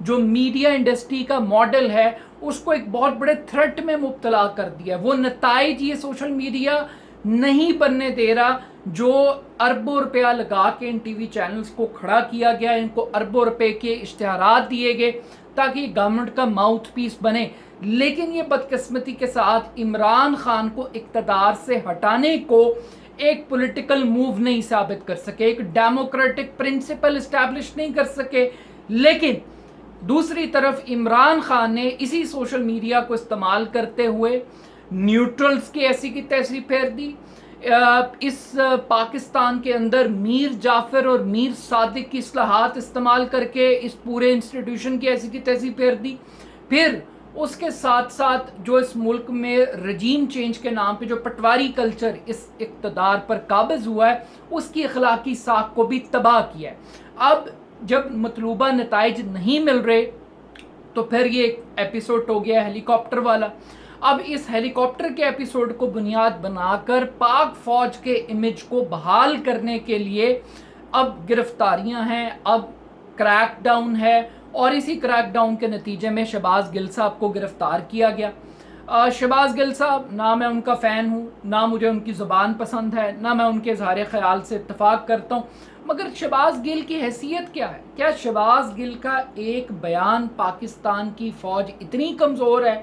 جو media industry کا model ہے اس کو ایک بہت بڑے تھریٹ میں مبتلا کر دیا ہے. وہ نتائج یہ سوشل میڈیا نہیں بننے دے رہا جو اربوں روپیہ لگا کے ان ٹی وی چینلز کو کھڑا کیا گیا, ان کو اربوں روپے کے اشتہارات دیے گئے تاکہ یہ گورنمنٹ کا ماؤتھ پیس بنے. لیکن یہ بدقسمتی کے ساتھ عمران خان کو اقتدار سے ہٹانے کو ایک پولیٹیکل موو نہیں ثابت کر سکے, ایک ڈیموکریٹک پرنسپل اسٹیبلش نہیں کر سکے. لیکن دوسری طرف عمران خان نے اسی سوشل میڈیا کو استعمال کرتے ہوئے نیوٹرلز کی ایسی کی تیسی پھیر دی. اس پاکستان کے اندر میر جعفر اور میر صادق کی اصطلاحات استعمال کر کے اس پورے انسٹیٹیوشن کی ایسی کی تیسی پھیر دی. پھر اس کے ساتھ ساتھ جو اس ملک میں رجیم چینج کے نام پہ جو پٹواری کلچر اس اقتدار پر قابض ہوا ہے اس کی اخلاقی ساکھ کو بھی تباہ کیا ہے. اب جب مطلوبہ نتائج نہیں مل رہے تو پھر یہ ایک ایپیسوڈ ہو گیا ہیلی کاپٹر والا. اب اس ہیلی کاپٹر کے ایپیسوڈ کو بنیاد بنا کر پاک فوج کے امیج کو بحال کرنے کے لیے اب گرفتاریاں ہیں, اب کریک ڈاؤن ہے, اور اسی کریک ڈاؤن کے نتیجے میں شہباز گل صاحب کو گرفتار کیا گیا. شہباز گل صاحب, نہ میں ان کا فین ہوں, نہ مجھے ان کی زبان پسند ہے, نہ میں ان کے اظہار خیال سے اتفاق کرتا ہوں, مگر شہباز گل کی حیثیت کیا ہے؟ کیا شہباز گل کا ایک بیان پاکستان کی فوج اتنی کمزور ہے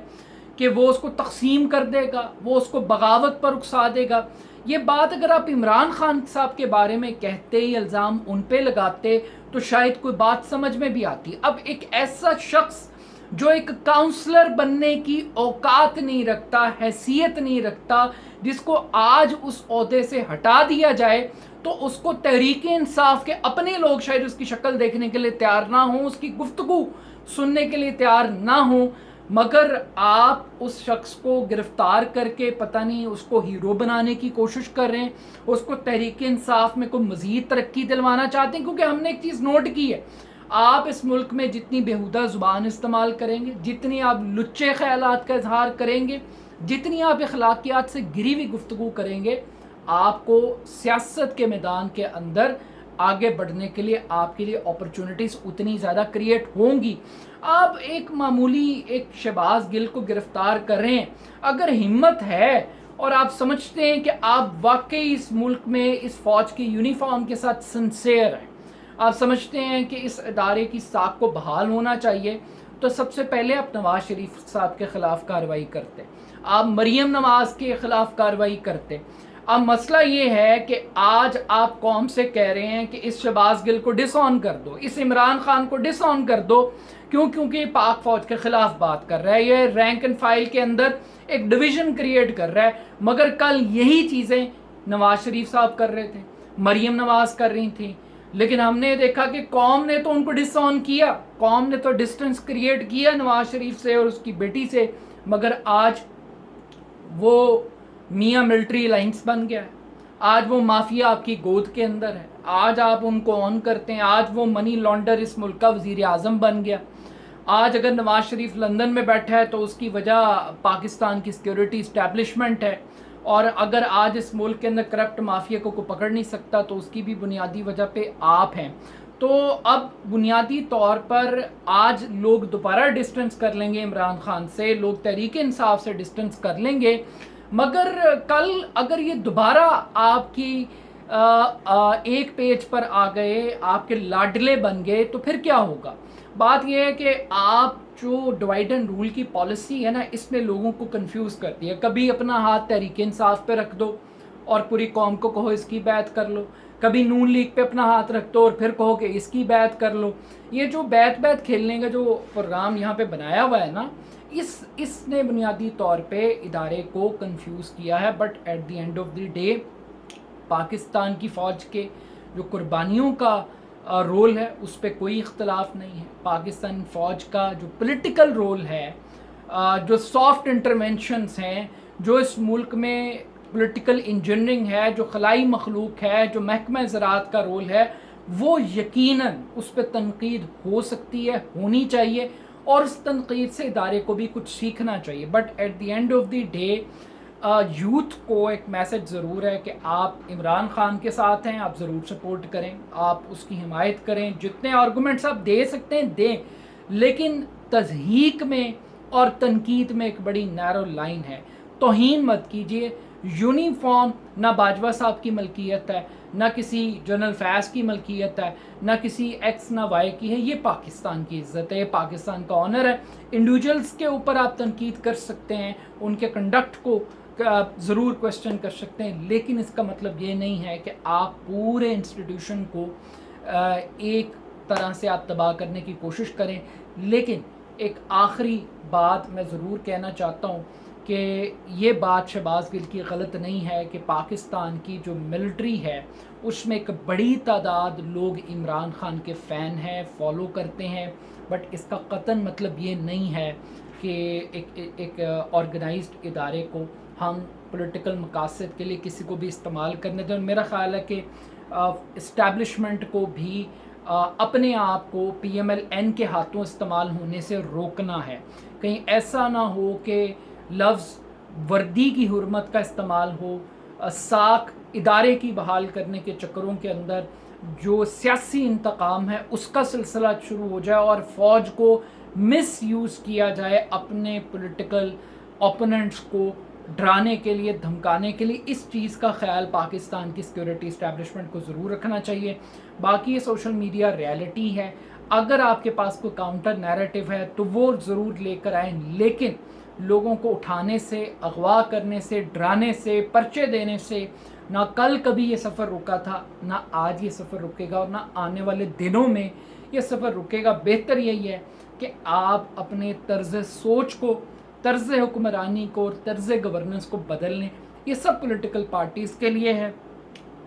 کہ وہ اس کو تقسیم کر دے گا, وہ اس کو بغاوت پر اکسا دے گا؟ یہ بات اگر آپ عمران خان صاحب کے بارے میں کہتے, یہ الزام ان پہ لگاتے تو شاید کوئی بات سمجھ میں بھی آتی. اب ایک ایسا شخص جو ایک کاؤنسلر بننے کی اوقات نہیں رکھتا, حیثیت نہیں رکھتا, جس کو آج اس عہدے سے ہٹا دیا جائے تو اس کو تحریک انصاف کے اپنے لوگ شاید اس کی شکل دیکھنے کے لیے تیار نہ ہوں, اس کی گفتگو سننے کے لیے تیار نہ ہوں, مگر آپ اس شخص کو گرفتار کر کے پتہ نہیں اس کو ہیرو بنانے کی کوشش کر رہے ہیں, اس کو تحریک انصاف میں کوئی مزید ترقی دلوانا چاہتے ہیں. کیونکہ ہم نے ایک چیز نوٹ کی ہے, آپ اس ملک میں جتنی بیہودہ زبان استعمال کریں گے, جتنی آپ لچے خیالات کا اظہار کریں گے, جتنی آپ اخلاقیات سے گری ہوئی گفتگو کریں گے, آپ کو سیاست کے میدان کے اندر آگے بڑھنے کے لیے آپ کے لیے اپرچونٹیز اتنی زیادہ کریٹ ہوں گی. آپ ایک معمولی ایک شہباز گل کو گرفتار کر رہے ہیں, اگر ہمت ہے اور آپ سمجھتے ہیں کہ آپ واقعی اس ملک میں اس فوج کی یونیفارم کے ساتھ سنسیئر ہیں, آپ سمجھتے ہیں کہ اس ادارے کی ساکھ کو بحال ہونا چاہیے, تو سب سے پہلے آپ نواز شریف صاحب کے خلاف کارروائی کرتے, آپ مریم نواز کے خلاف کارروائی کرتے. اب مسئلہ یہ ہے کہ آج آپ قوم سے کہہ رہے ہیں کہ اس شہباز گل کو ڈس آن کر دو, اس عمران خان کو ڈس آن کر دو, کیونکہ یہ پاک فوج کے خلاف بات کر رہا ہے, یہ رینک اینڈ فائل کے اندر ایک ڈویژن کریٹ کر رہا ہے. مگر کل یہی چیزیں نواز شریف صاحب کر رہے تھے, مریم نواز کر رہی تھیں, لیکن ہم نے دیکھا کہ قوم نے تو ان کو ڈس آن کیا, قوم نے تو ڈسٹنس کریٹ کیا نواز شریف سے اور اس کی بیٹی سے, مگر آج وہ میاں ملٹری الائنس بن گیا ہے, آج وہ مافیا آپ کی گود کے اندر ہے, آج آپ ان کو آن کرتے ہیں, آج وہ منی لانڈر اس ملک کا وزیر اعظم بن گیا. آج اگر نواز شریف لندن میں بیٹھا ہے تو اس کی وجہ پاکستان کی سیکیورٹی اسٹیبلشمنٹ ہے, اور اگر آج اس ملک کے اندر کرپٹ مافیا کو کوئی پکڑ نہیں سکتا تو اس کی بھی بنیادی وجہ پہ آپ ہیں. تو اب بنیادی طور پر آج لوگ دوبارہ ڈسٹنس کر لیں گے عمران خان سے, لوگ تحریک انصاف سے ڈسٹنس کر لیں گے, مگر کل اگر یہ دوبارہ آپ کی ایک پیج پر آ گئے, آپ کے لاڈلے بن گئے, تو پھر کیا ہوگا؟ بات یہ ہے کہ آپ جو ڈیوائڈ اینڈ رول کی پالیسی ہے نا, اس نے لوگوں کو کنفیوز کر دیا. کبھی اپنا ہاتھ تحریک انصاف پہ رکھ دو اور پوری قوم کو کہو اس کی بیعت کر لو, کبھی نون لیگ پہ اپنا ہاتھ رکھ دو اور پھر کہو کہ اس کی بیعت کر لو. یہ جو بیعت کھیلنے کا جو پروگرام یہاں پہ بنایا ہوا ہے نا, اس نے بنیادی طور پہ ادارے کو کنفیوز کیا ہے. But at the end of the day Pakistan کی فوج کے جو قربانیوں کا رول ہے اس پہ کوئی اختلاف نہیں ہے. پاکستان فوج کا جو پولیٹیکل رول ہے, جو سافٹ انٹرونشنز ہیں, جو اس ملک میں پولیٹیکل انجینئرنگ ہے, جو خلائی مخلوق ہے, جو محکمہ زراعت کا رول ہے, وہ یقیناً اس پہ تنقید ہو سکتی ہے, ہونی چاہیے, اور اس تنقید سے ادارے کو بھی کچھ سیکھنا چاہیے. But at the end of the day youth کو ایک میسج ضرور ہے کہ آپ عمران خان کے ساتھ ہیں, آپ ضرور سپورٹ کریں, آپ اس کی حمایت کریں, جتنے آرگومنٹس آپ دے سکتے ہیں دیں, لیکن تضحیک میں اور تنقید میں ایک بڑی نیرو لائن ہے. توہین مت کیجیے. یونیفارم نہ باجوہ صاحب کی ملکیت ہے، نہ کسی جنرل فیض کی ملکیت ہے، نہ کسی ایکس نہ وائی کی ہے. یہ پاکستان کی عزت ہے، یہ پاکستان کا آنر ہے. انڈیویجولز کے اوپر آپ تنقید کر سکتے ہیں، ان کے کنڈکٹ کو ضرور کوشچن کر سکتے ہیں، لیکن اس کا مطلب یہ نہیں ہے کہ آپ پورے انسٹیٹیوشن کو ایک طرح سے آپ تباہ کرنے کی کوشش کریں. لیکن ایک آخری بات میں ضرور کہنا چاہتا ہوں کہ یہ بات شہباز گل کی غلط نہیں ہے کہ پاکستان کی جو ملٹری ہے اس میں ایک بڑی تعداد لوگ عمران خان کے فین ہیں، فالو کرتے ہیں، بٹ اس کا قطعاً مطلب یہ نہیں ہے کہ ایک آرگنائزڈ ادارے کو ہم پولیٹیکل مقاصد کے لیے کسی کو بھی استعمال کرنے دیں. میرا خیال ہے کہ اسٹیبلشمنٹ کو بھی اپنے آپ کو پی ایم ایل این کے ہاتھوں استعمال ہونے سے روکنا ہے. کہیں ایسا نہ ہو کہ لفظ وردی کی حرمت کا استعمال ہو، ساکھ ادارے کی بحال کرنے کے چکروں کے اندر جو سیاسی انتقام ہے اس کا سلسلہ شروع ہو جائے اور فوج کو مس یوز کیا جائے اپنے پولیٹیکل اوپوننٹس کو ڈرانے کے لیے، دھمکانے کے لیے. اس چیز کا خیال پاکستان کی سیکیورٹی اسٹیبلشمنٹ کو ضرور رکھنا چاہیے. باقی یہ سوشل میڈیا ریالٹی ہے، اگر آپ کے پاس کوئی کاؤنٹر نیریٹو ہے تو وہ ضرور لے کر آئیں، لیکن لوگوں کو اٹھانے سے، اغوا کرنے سے، ڈرانے سے، پرچے دینے سے نہ کل کبھی یہ سفر رکا تھا، نہ آج یہ سفر رکے گا، اور نہ آنے والے دنوں میں یہ سفر رکے گا. بہتر یہی ہے کہ آپ اپنے طرز سوچ کو، طرز حکمرانی کو اور طرز گورننس کو بدل لیں. یہ سب پولیٹیکل پارٹیز کے لیے ہے.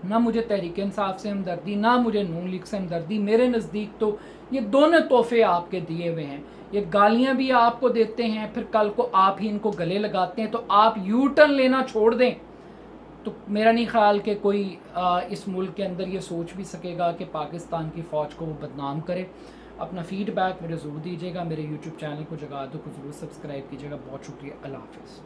نہ مجھے تحریک انصاف سے ہمدردی، نہ مجھے نون لیگ سے ہمدردی. میرے نزدیک تو یہ دونوں تحفے آپ کے دیے ہوئے ہیں. یہ گالیاں بھی آپ کو دیتے ہیں، پھر کل کو آپ ہی ان کو گلے لگاتے ہیں، تو آپ یو ٹرن لینا چھوڑ دیں تو میرا نہیں خیال کہ کوئی اس ملک کے اندر یہ سوچ بھی سکے گا کہ پاکستان کی فوج کو وہ بدنام کرے. اپنا فیڈ بیک میرے ضرور دیجیے گا. میرے یوٹیوب چینل کو جگہ دو کو ضرور سبسکرائب کیجیے گا. بہت شکریہ. اللہ حافظ.